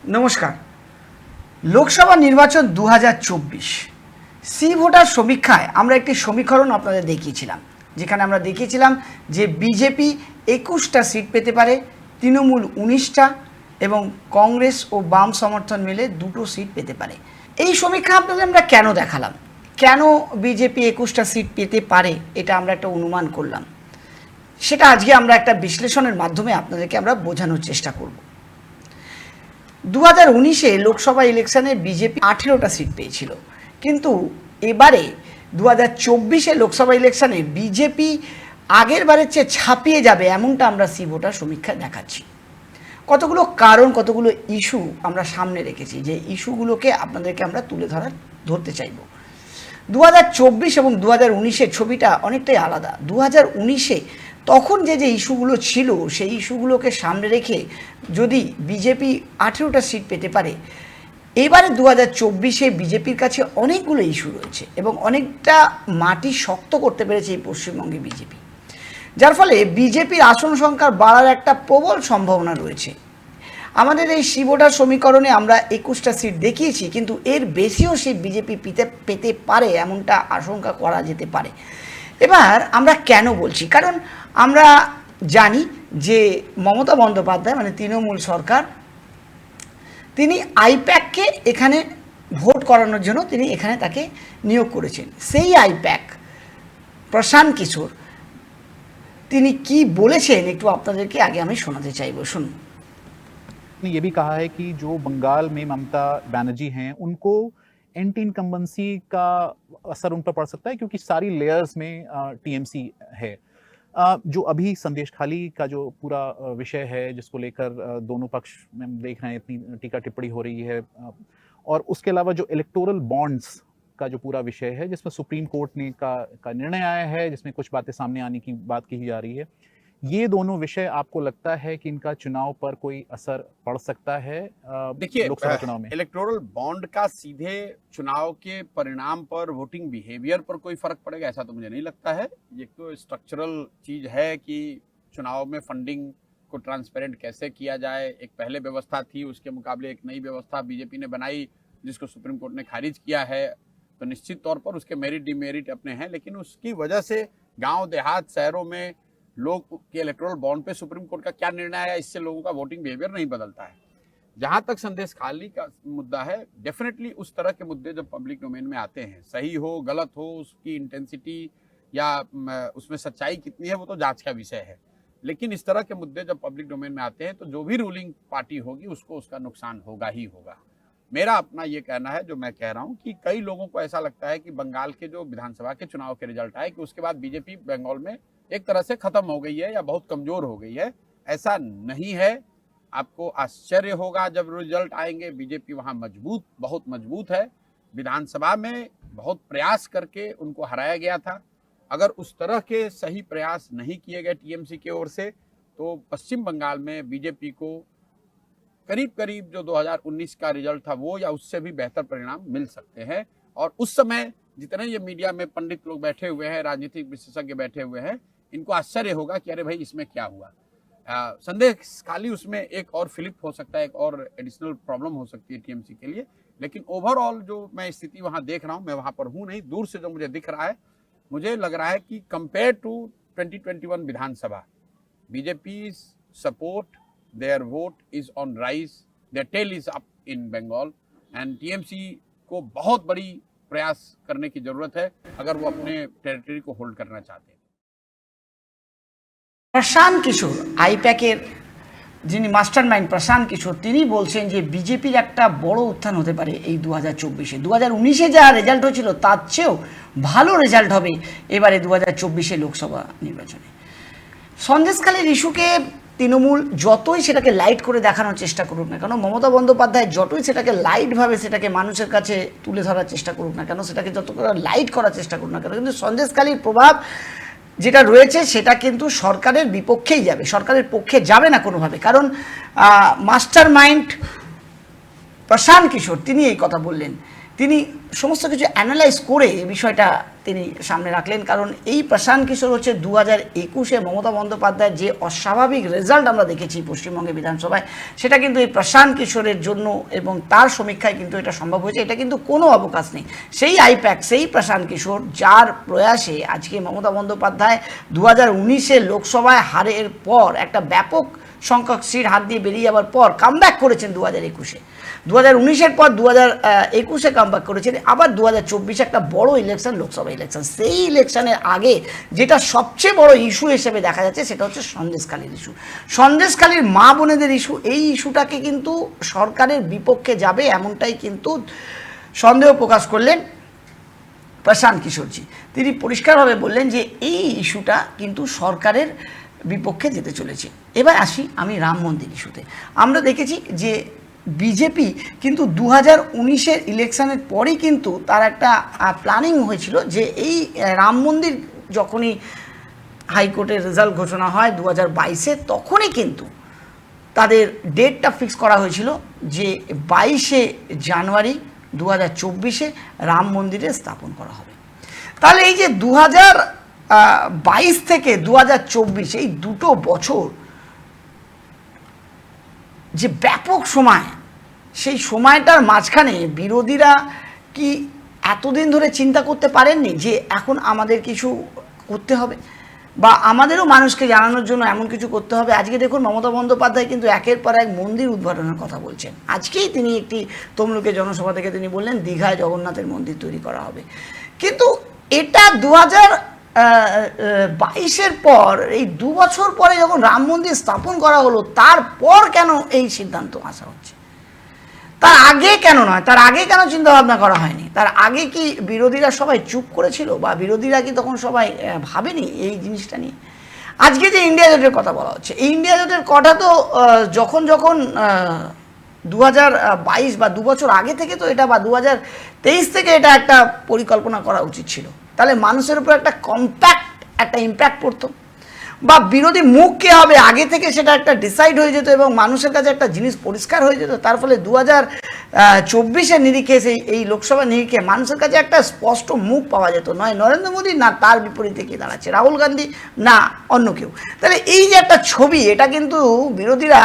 নমস্কার। লোকসভা নির্বাচন 2024 C voter সমীক্ষায় আমরা একটি সমীকরণ আপনাদের দেখিয়েছিলাম, যেখানে আমরা দেখিয়েছিলাম যে বিজেপি 21টা সিট পেতে পারে, তৃণমূল 19টা এবং কংগ্রেস ও বাম সমর্থন মিলে 2টো সিট পেতে পারে। এই সমীক্ষা আপনাদের আমরা কেন দেখালাম, কেন বিজেপি 21টা সিট পেতে পারে, এটা আমরা একটা অনুমান করলাম, সেটা আজকে আমরা একটা বিশ্লেষণের মাধ্যমে আপনাদেরকে আমরা বোঝানোর চেষ্টা করব। 2019-এ লোকসভা ইলেকশনে বিজেপি 18টা সিট পেয়েছিল, কিন্তু এবারে 2024-এ লোকসভা ইলেকশনে বিজেপি আগের বারের চেয়ে ছাপিয়ে যাবে, এমনটা আমরা সি ভোটার সমীক্ষায় দেখাচ্ছি। কতগুলো কারণ, কতগুলো ইস্যু আমরা সামনে রেখেছি, যে ইস্যুগুলোকে আপনাদেরকে আমরা ধরতে চাইব। 2024 এবং 2019-এর ছবিটা অনেকটাই আলাদা। 2019-এ তখন যে ইস্যুগুলো ছিল, সেই ইস্যুগুলোকে সামনে রেখে যদি বিজেপি 18টা সিট পেতে পারে, এবারে 2024-এ বিজেপির কাছে অনেকগুলো ইস্যু রয়েছে এবং অনেকটা মাটি শক্ত করতে পেরেছে এই পশ্চিমবঙ্গে বিজেপি, যার ফলে বিজেপির আসন সংখ্যা বাড়ার একটা প্রবল সম্ভাবনা রয়েছে। আমাদের এই সি ভোটার সমীকরণে আমরা 21টা সিট দেখিয়েছি, কিন্তু এর বেশিও সিট বিজেপি পেতে পারে, এমনটা আশঙ্কা করা যেতে পারে। এবার আমরা কেন বলছি, কারণ আমরা জানি যে মমতা বন্দ্যোপাধ্যায় মানে তৃণমূল সরকার, তিনি আইপ্যাককে এখানে ভোট করানোর জন্য তিনি এখানে তাকে নিয়োগ করেছেন। সেই আইপ্যাক প্রশান্ত কিশোর তিনি কি বলেছেন একটু আপনাদেরকে আগে আমি শোনাতে চাইব, শুনুন। ने ये भी कहा है कि जो बंगाल में ममता बनर्जी हैं उनको एंटी इनकम्बेंसी का असर उन पर पड़ सकता है, क्योंकि सारी लेयर्स में टीएमसी है। जो अभी संदेश खाली का जो पूरा विषय है, जिसको लेकर दोनों पक्ष में हम देख रहे हैं इतनी टीका टिप्पणी हो रही है, और उसके अलावा जो इलेक्टोरल बॉन्ड्स का जो पूरा विषय है, जिसमें सुप्रीम कोर्ट ने का निर्णय आया है, जिसमें कुछ बातें सामने आने की बात कही जा रही है, ये दोनों विषय आपको लगता है कि इनका चुनाव पर कोई असर पड़ सकता है? देखिए, लोकसभा चुनाव में इलेक्टोरल बॉन्ड का सीधे चुनाव के परिणाम पर, वोटिंग बिहेवियर पर कोई फर्क पड़ेगा ऐसा तो मुझे नहीं लगता है। ये तो स्ट्रक्चरल चीज है कि चुनाव में फंडिंग को ट्रांसपेरेंट कैसे किया जाए। एक पहले व्यवस्था थी, उसके मुकाबले एक नई व्यवस्था बीजेपी ने बनाई, जिसको सुप्रीम कोर्ट ने खारिज किया है। तो निश्चित तौर पर उसके मेरिट डिमेरिट अपने हैं, लेकिन उसकी वजह से गांव देहात शहरों में लोग के इलेक्टोरल बॉन्ड पे सुप्रीम कोर्ट का क्या निर्णय आया, इससे लोगों का वोटिंग बिहेवियर नहीं बदलता है। जहां तक संदेश खाली का मुद्दा है, डेफिनेटली उस तरह के मुद्दे जब पब्लिक डोमेन में आते हैं, सही हो गलत हो, उसकी इंटेंसिटी या उसमें सच्चाई कितनी है वो तो जांच का विषय है, लेकिन इस तरह के मुद्दे जब पब्लिक डोमेन में आते हैं तो जो भी रूलिंग पार्टी होगी उसको उसका नुकसान होगा ही होगा। मेरा अपना ये कहना है, जो मैं कह रहा हूँ, कि कई लोगों को ऐसा लगता है कि बंगाल के जो विधानसभा के चुनाव के रिजल्ट आए कि उसके बाद बीजेपी बंगाल में एक तरह से खत्म हो गई है या बहुत कमजोर हो गई है। ऐसा नहीं है। आपको आश्चर्य होगा जब रिजल्ट आएंगे, बीजेपी वहां मजबूत, बहुत मजबूत है। विधानसभा में बहुत प्रयास करके उनको हराया गया था। अगर उस तरह के सही प्रयास नहीं किए गए टीएमसी की ओर से, तो पश्चिम बंगाल में बीजेपी को करीब करीब जो 2019 का रिजल्ट था वो या उससे भी बेहतर परिणाम मिल सकते हैं। और उस समय जितने ये मीडिया में पंडित लोग बैठे हुए हैं, राजनीतिक विशेषज्ञ बैठे हुए हैं, इनको आश्चर्य होगा कि अरे भाई इसमें क्या हुआ। संदेश खाली उसमें एक और फ्लिप हो सकता है, एक और एडिशनल प्रॉब्लम हो सकती है टीएमसी के लिए, लेकिन ओवरऑल जो मैं स्थिति वहां देख रहा हूं, मैं वहां पर हूं नहीं, दूर से जो मुझे दिख रहा है, मुझे लग रहा है कि compare to 2021 Vidhan Sabha, BJP support, their vote is on rise, their tail is up in Bengal, and TMC को बहुत बड़ी प्रयास करने की जरूरत है अगर वो अपने टेरिटरी को होल्ड करना चाहते हैं। প্রশান্ত কিশোর, আইপ্যাকের যিনি মাস্টারমাইন্ড প্রশান্ত কিশোর, তিনি বলছেন যে বিজেপির একটা বড় উত্থান হতে পারে এই 2024-এ। 2019-এ যা রেজাল্ট হয়েছিল তার চেয়েও ভালো রেজাল্ট হবে এবারে 2024-এ লোকসভা নির্বাচনে। সন্দেশখালীর ইস্যুকে তৃণমূল যতই সেটাকে লাইট করে দেখানোর চেষ্টা করুক না কেন, মমতা বন্দ্যোপাধ্যায় যতই সেটাকে লাইটভাবে সেটাকে মানুষের কাছে তুলে ধরার চেষ্টা করুক না কেন, সেটাকে যত করে লাইট করার চেষ্টা করুক না কেন, কিন্তু সন্দেশখালীর প্রভাব যেটা রয়েছে সেটা কিন্তু সরকারের বিপক্ষেই যাবে, সরকারের পক্ষে যাবে না কোনোভাবে। কারণ মাস্টার মাইন্ড প্রশান্ত কিশোর তিনি এই কথা বললেন তিনি সমস্ত কিছু অ্যানালাইজ করে এই বিষয়টা তিনি সামনে রাখলেন। কারণ এই প্রশান্ত কিশোর হচ্ছে 2021-এ মমতা বন্দ্যোপাধ্যায়ের যে অস্বাভাবিক রেজাল্ট আমরা দেখেছি পশ্চিমবঙ্গে বিধানসভায়, সেটা কিন্তু এই প্রশান্ত কিশোরের জন্য এবং তার সমীক্ষায় কিন্তু এটা সম্ভব হয়েছে। এটা কিন্তু কোনো অবকাশ নেই। সেই আইপ্যাক, সেই প্রশান্ত কিশোর, যার প্রয়াসে আজকে মমতা বন্দ্যোপাধ্যায় 2019-এ লোকসভায় হারের পর একটা ব্যাপক সংখ্যক সিট হাত দিয়ে বেরিয়ে যাওয়ার পর কামব্যাক করেছেন 2021-এ। 2019-এর পর 2021-এ কামব্যাক করেছেন। আবার 2024 একটা বড় ইলেকশন, লোকসভা ইলেকশন। সেই ইলেকশনের আগে যেটা সবচেয়ে বড় ইস্যু হিসেবে দেখা যাচ্ছে সেটা হচ্ছে সন্দেশখালীর ইস্যু, সন্দেশখালীর মা বোনেদের ইস্যু। এই ইস্যুটাকে কিন্তু সরকারের বিপক্ষে যাবে এমনটাই কিন্তু সন্দেহ প্রকাশ করলেন প্রশান্ত কিশোরজি। তিনি পরিষ্কারভাবে বললেন যে এই ইস্যুটা কিন্তু সরকারের বিপক্ষে যেতে চলেছে। এবার আসি আমি রাম মন্দির ইস্যুতে। আমরা দেখেছি যে বিজেপি কিন্তু 2019-এর ইলেকশনের পরেই কিন্তু তার একটা প্ল্যানিং হয়েছিল যে এই রাম মন্দির যখনই হাইকোর্টের রেজাল্ট ঘোষণা হয় 2022-এ, তখনই কিন্তু তাদের ডেটটা ফিক্স করা হয়েছিল যে 22শে জানুয়ারি 2024-এ রাম মন্দিরে স্থাপন করা হবে। তাহলে এই যে 2022 থেকে 2024 এই দুটো বছর যে ব্যাপক সময়, সেই সময়টার মাঝখানে বিরোধীরা কি এতদিন ধরে চিন্তা করতে পারেননি যে এখন আমাদের কিছু করতে হবে বা আমাদেরও মানুষকে জানানোর জন্য এমন কিছু করতে হবে? আজকে দেখুন মমতা বন্দ্যোপাধ্যায় কিন্তু একের পর এক মন্দির উদ্বোধনের কথা বলছেন। আজকেই তিনি একটি তমলুকের জনসভা থেকে তিনি বললেন দীঘায় জগন্নাথের মন্দির তৈরি করা হবে। কিন্তু এটা 2022-এর পর, এই 2 বছর পরে যখন রাম মন্দির স্থাপন করা হলো, তারপর কেন এই সিদ্ধান্ত আসা হচ্ছে? তার আগে কেন নয়? তার আগে কেন চিন্তা ভাবনা করা হয়নি? তার আগে কি বিরোধীরা সবাই চুপ করেছিল বা বিরোধীরা কি তখন সবাই ভাবেনি এই জিনিসটা নিয়ে? আজকে যে ইন্ডিয়া জোটের কথা বলা হচ্ছে, এই ইন্ডিয়া জোটের কথা তো যখন 2022 বা 2 বছর আগে থেকে তো এটা, বা 2023 থেকে এটা একটা পরিকল্পনা করা উচিত ছিল। তাহলে মানুষের উপর একটা একটা ইম্প্যাক্ট পড়তো, বা বিরোধী মুখ কে হবে আগে থেকে সেটা একটা ডিসাইড হয়ে যেত এবং মানুষের কাছে একটা জিনিস পরিষ্কার হয়ে যেত। তার ফলে 2024-এর নিরিখে, এই লোকসভা নিরিখে মানুষের কাছে একটা স্পষ্ট মুখ পাওয়া যেত, নয় নরেন্দ্র মোদী, না তার বিপরীতে কে দাঁড়াচ্ছে রাহুল গান্ধী, না অন্য কেউ। তাহলে এই যে একটা ছবি, এটা কিন্তু বিরোধীরা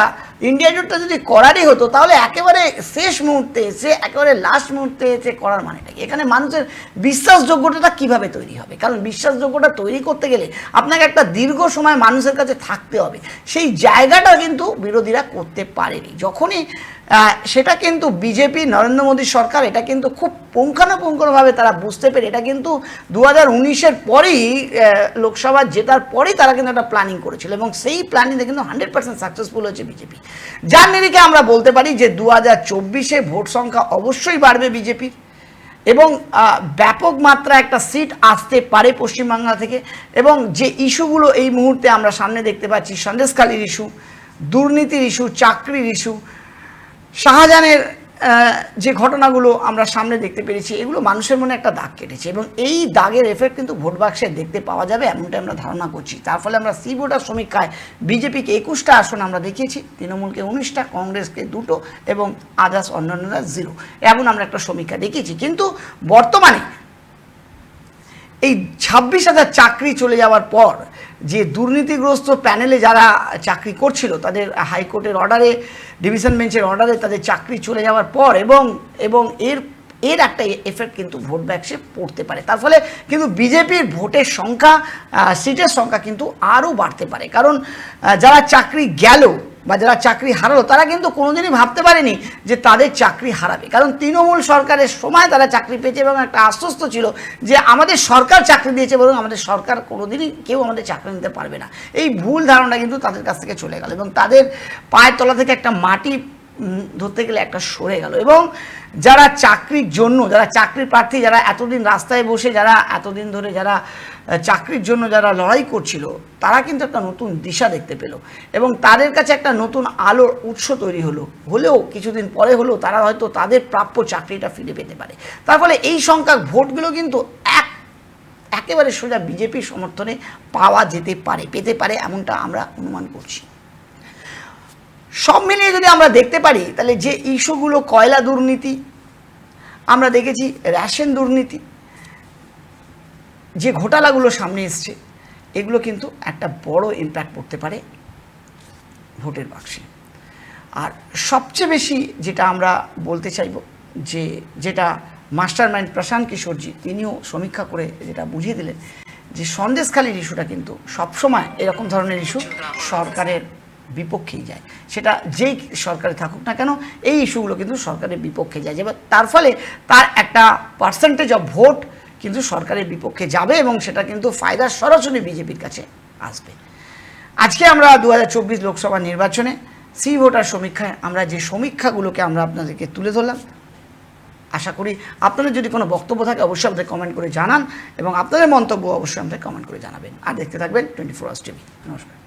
ইন্ডিয়া জোটটা যদি করারই হতো তাহলে একেবারে শেষ মুহূর্তে এসে, একেবারে লাস্ট মুহূর্তে এসে করার মানেটা কি? এখানে মানুষের বিশ্বাসযোগ্যতাটা কিভাবে তৈরি হবে? কারণ বিশ্বাসযোগ্যতা তৈরি করতে গেলে আপনাকে একটা দীর্ঘ সময় মানুষের কাছে থাকতে হবে। সেই জায়গাটা কিন্তু বিরোধীরা করতে পারেনি। যখনই সেটা কিন্তু বিজেপি, নরেন্দ্র মোদী সরকার এটা কিন্তু খুব পুঙ্খানুপুঙ্খভাবে তারা বুঝতে পেরে, এটা কিন্তু 2019-এর পরেই, লোকসভা জেতার পরেই তারা কিন্তু একটা প্ল্যানিং করেছিল এবং সেই প্ল্যানিংয়ে কিন্তু 100% সাকসেসফুল হয়েছে বিজেপি। যার নিরিখে আমরা বলতে পারি যে 2024-এ ভোট সংখ্যা অবশ্যই বাড়বে বিজেপির এবং ব্যাপক মাত্রা একটা সিট আসতে পারে পশ্চিমবাংলা থেকে। এবং যে ইস্যুগুলো এই মুহূর্তে আমরা সামনে দেখতে পাচ্ছি, সন্দেশখালীর ইস্যু, দুর্নীতির ইস্যু, চাকরির ইস্যু, শাহজাহানের যে ঘটনাগুলো আমরা সামনে দেখতে পেরেছি, এগুলো মানুষের মনে একটা দাগ কেটেছে এবং এই দাগের এফেক্ট কিন্তু ভোট বাক্সে দেখতে পাওয়া যাবে এমনটা আমরা ধারণা করছি। তার ফলে আমরা সি ভোটার সমীক্ষায় বিজেপিকে 21টা আসন আমরা দেখিয়েছি, তৃণমূলকে 19টা, কংগ্রেসকে 2টো এবং আদার্স অন্যান্যরা 0, এমন আমরা একটা সমীক্ষা দেখিয়েছি। কিন্তু বর্তমানে এই 26,000 চাকরি চলে যাওয়ার পর যে দুর্নীতিগ্রস্ত প্যানেলে যারা চাকরি করছিল, তাদের হাইকোর্টের অর্ডারে, ডিভিশন বেঞ্চের অর্ডারে তাদের চাকরি চলে যাওয়ার পর এবং এর একটা এফেক্ট কিন্তু ভোট বাক্সে পড়তে পারে। তার ফলে কিন্তু বিজেপির ভোটের সংখ্যা, সিটের সংখ্যা কিন্তু আরও বাড়তে পারে। কারণ যারা চাকরি গেল বা যারা চাকরি হারালো, তারা কিন্তু কোনোদিনই ভাবতে পারেনি যে তাদের চাকরি হারাবে। কারণ তৃণমূল সরকারের সময় তারা চাকরি পেয়েছে এবং একটা আশ্বস্ত ছিল যে আমাদের সরকার চাকরি দিয়েছে, বরং আমাদের সরকার কোনোদিনই কেউ আমাদের চাকরি নিতে পারবে না। এই ভুল ধারণা কিন্তু তাদের কাছ থেকে চলে গেল এবং তাদের পায়ের তলা থেকে একটা মাটি ধরতে গেলে একটা সরে গেল। এবং যারা চাকরির জন্য, যারা চাকরির প্রার্থী, যারা এতদিন রাস্তায় বসে, যারা এতদিন ধরে যারা চাকরির জন্য যারা লড়াই করছিল, তারা কিন্তু একটা নতুন দিশা দেখতে পেল এবং তাদের কাছে একটা নতুন আলোর উৎস তৈরি হলেও কিছুদিন পরে হলেও তারা হয়তো তাদের প্রাপ্য চাকরিটা ফিরে পেতে পারে। তার ফলে এই সংখ্যক ভোটগুলো কিন্তু একেবারে সোজা বিজেপির সমর্থনে পেতে পারে এমনটা আমরা অনুমান করছি। সব মিলিয়ে যদি আমরা দেখতে পারি, তাহলে যে ইস্যুগুলো, কয়লা দুর্নীতি, আমরা দেখেছি রেশন দুর্নীতি, যে ঘোটালাগুলো সামনে এসছে, এগুলো কিন্তু একটা বড় ইম্প্যাক্ট পড়তে পারে ভোটের বাক্সে। আর সবচেয়ে বেশি যেটা আমরা বলতে চাইব, যেটা মাস্টার মাইন্ড প্রশান্ত কিশোরজি তিনিও সমীক্ষা করে যেটা বুঝিয়ে দিলেন, যে সন্দেশখালির ইস্যুটা কিন্তু সবসময় এরকম ধরনের ইস্যু সরকারের বিপক্ষেই যায়, সেটা যেই সরকারে থাকুক না কেন, এই ইস্যুগুলো কিন্তু সরকারের বিপক্ষে যায়, এবার তার ফলে তার একটা পার্সেন্টেজ অফ ভোট কিন্তু সরকারের বিপক্ষে যাবে এবং সেটা কিন্তু ফায়দা সরাসরি বিজেপির কাছে আসবে। আজকে আমরা 2024 লোকসভা নির্বাচনে সি ভোটার সমীক্ষায় আমরা যে সমীক্ষাগুলোকে আমরা আপনাদেরকে তুলে ধরলাম, আশা করি আপনাদের যদি কোনো বক্তব্য থাকে অবশ্যই আমাদের কমেন্ট করে জানান এবং আপনাদের মন্তব্য অবশ্যই আমাদের কমেন্ট করে জানাবেন। আর দেখতে থাকবেন 24 আওয়ার্স টিভি। নমস্কার।